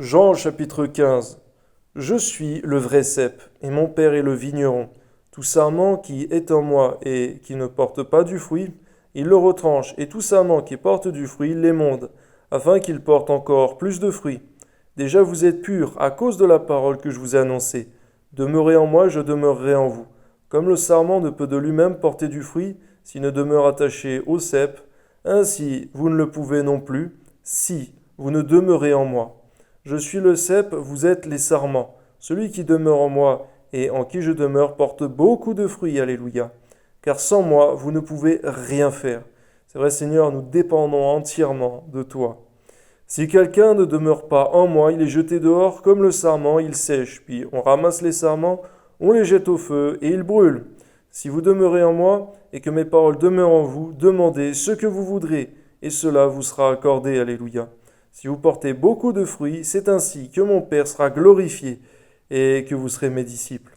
Jean chapitre 15. Je suis le vrai cep, et mon Père est le vigneron. Tout sarment qui est en moi et qui ne porte pas du fruit, il le retranche, et tout sarment qui porte du fruit, il l'émonde, afin qu'il porte encore plus de fruits. Déjà vous êtes purs à cause de la parole que je vous ai annoncée. Demeurez en moi, je demeurerai en vous. Comme le sarment ne peut de lui-même porter du fruit s'il ne demeure attaché au cep, ainsi vous ne le pouvez non plus si vous ne demeurez en moi. Je suis le cep, vous êtes les sarments. Celui qui demeure en moi et en qui je demeure porte beaucoup de fruits, alléluia. Car sans moi, vous ne pouvez rien faire. C'est vrai, Seigneur, nous dépendons entièrement de toi. Si quelqu'un ne demeure pas en moi, il est jeté dehors comme le sarment, il sèche. Puis on ramasse les sarments, on les jette au feu et ils brûlent. Si vous demeurez en moi et que mes paroles demeurent en vous, demandez ce que vous voudrez et cela vous sera accordé, alléluia. Si vous portez beaucoup de fruits, c'est ainsi que mon Père sera glorifié et que vous serez mes disciples.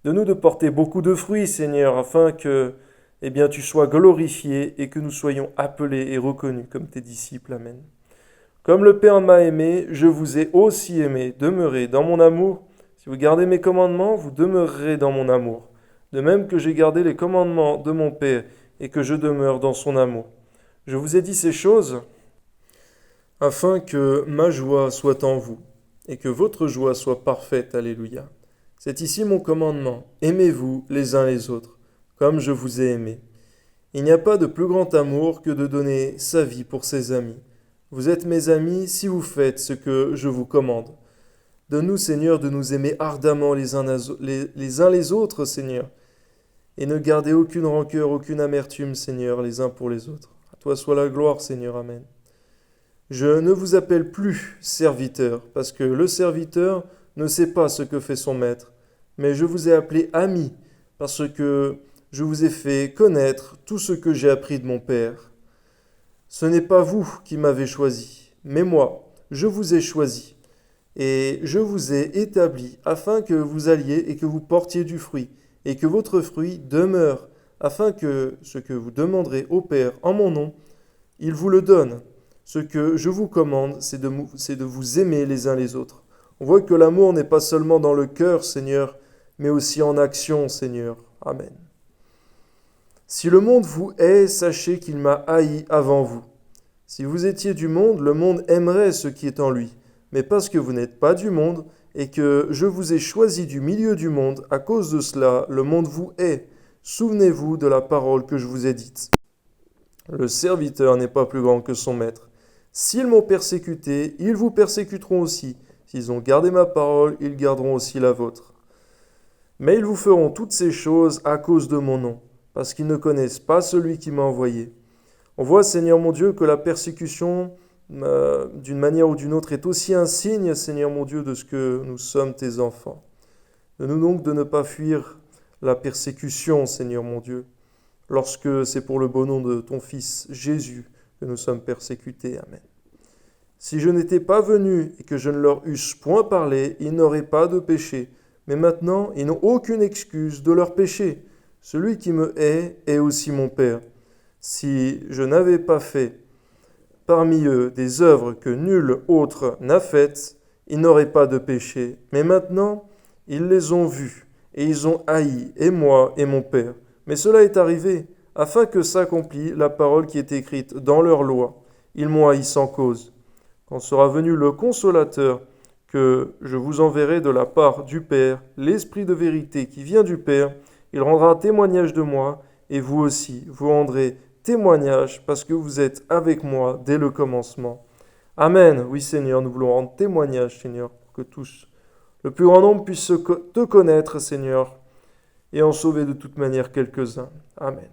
Donne-nous de porter beaucoup de fruits, Seigneur, afin que, tu sois glorifié et que nous soyons appelés et reconnus comme tes disciples. Amen. Comme le Père m'a aimé, je vous ai aussi aimé. Demeurez dans mon amour. Si vous gardez mes commandements, vous demeurerez dans mon amour. De même que j'ai gardé les commandements de mon Père et que je demeure dans son amour. Je vous ai dit ces choses afin que ma joie soit en vous et que votre joie soit parfaite. Alléluia. C'est ici mon commandement. Aimez-vous les uns les autres, comme je vous ai aimé. Il n'y a pas de plus grand amour que de donner sa vie pour ses amis. Vous êtes mes amis si vous faites ce que je vous commande. Donne-nous, Seigneur, de nous aimer ardemment les uns les autres, Seigneur, et ne garder aucune rancœur, aucune amertume, Seigneur, les uns pour les autres. À toi soit la gloire, Seigneur. Amen. Je ne vous appelle plus serviteur, parce que le serviteur ne sait pas ce que fait son maître, mais je vous ai appelé ami, parce que je vous ai fait connaître tout ce que j'ai appris de mon Père. Ce n'est pas vous qui m'avez choisi, mais moi, je vous ai choisi, et je vous ai établi afin que vous alliez et que vous portiez du fruit, et que votre fruit demeure, afin que ce que vous demanderez au Père en mon nom, il vous le donne. Ce que je vous commande, c'est de vous aimer les uns les autres. On voit que l'amour n'est pas seulement dans le cœur, Seigneur, mais aussi en action, Seigneur. Amen. Si le monde vous hait, sachez qu'il m'a haï avant vous. Si vous étiez du monde, le monde aimerait ce qui est en lui. Mais parce que vous n'êtes pas du monde, et que je vous ai choisi du milieu du monde, à cause de cela, le monde vous hait. Souvenez-vous de la parole que je vous ai dite. Le serviteur n'est pas plus grand que son maître. S'ils m'ont persécuté, ils vous persécuteront aussi. S'ils ont gardé ma parole, ils garderont aussi la vôtre. Mais ils vous feront toutes ces choses à cause de mon nom, parce qu'ils ne connaissent pas celui qui m'a envoyé. On voit, Seigneur mon Dieu, que la persécution, d'une manière ou d'une autre, est aussi un signe, Seigneur mon Dieu, de ce que nous sommes tes enfants. Donne-nous donc de ne pas fuir la persécution, Seigneur mon Dieu, lorsque c'est pour le beau nom de ton Fils Jésus que nous sommes persécutés. Amen. Si je n'étais pas venu et que je ne leur eusse point parlé, ils n'auraient pas de péché. Mais maintenant, ils n'ont aucune excuse de leur péché. Celui qui me hait est aussi mon Père. Si je n'avais pas fait parmi eux des œuvres que nul autre n'a faites, ils n'auraient pas de péché. Mais maintenant, ils les ont vues et ils ont haï, et moi et mon Père. Mais cela est arrivé afin que s'accomplisse la parole qui est écrite dans leur loi. Ils m'ont haï sans cause. Quand sera venu le Consolateur, que je vous enverrai de la part du Père, l'Esprit de vérité qui vient du Père, il rendra témoignage de moi, et vous aussi, vous rendrez témoignage, parce que vous êtes avec moi dès le commencement. Amen. Oui, Seigneur, nous voulons rendre témoignage, Seigneur, pour que tous, le plus grand nombre, puisse te connaître, Seigneur, et en sauver de toute manière quelques-uns. Amen.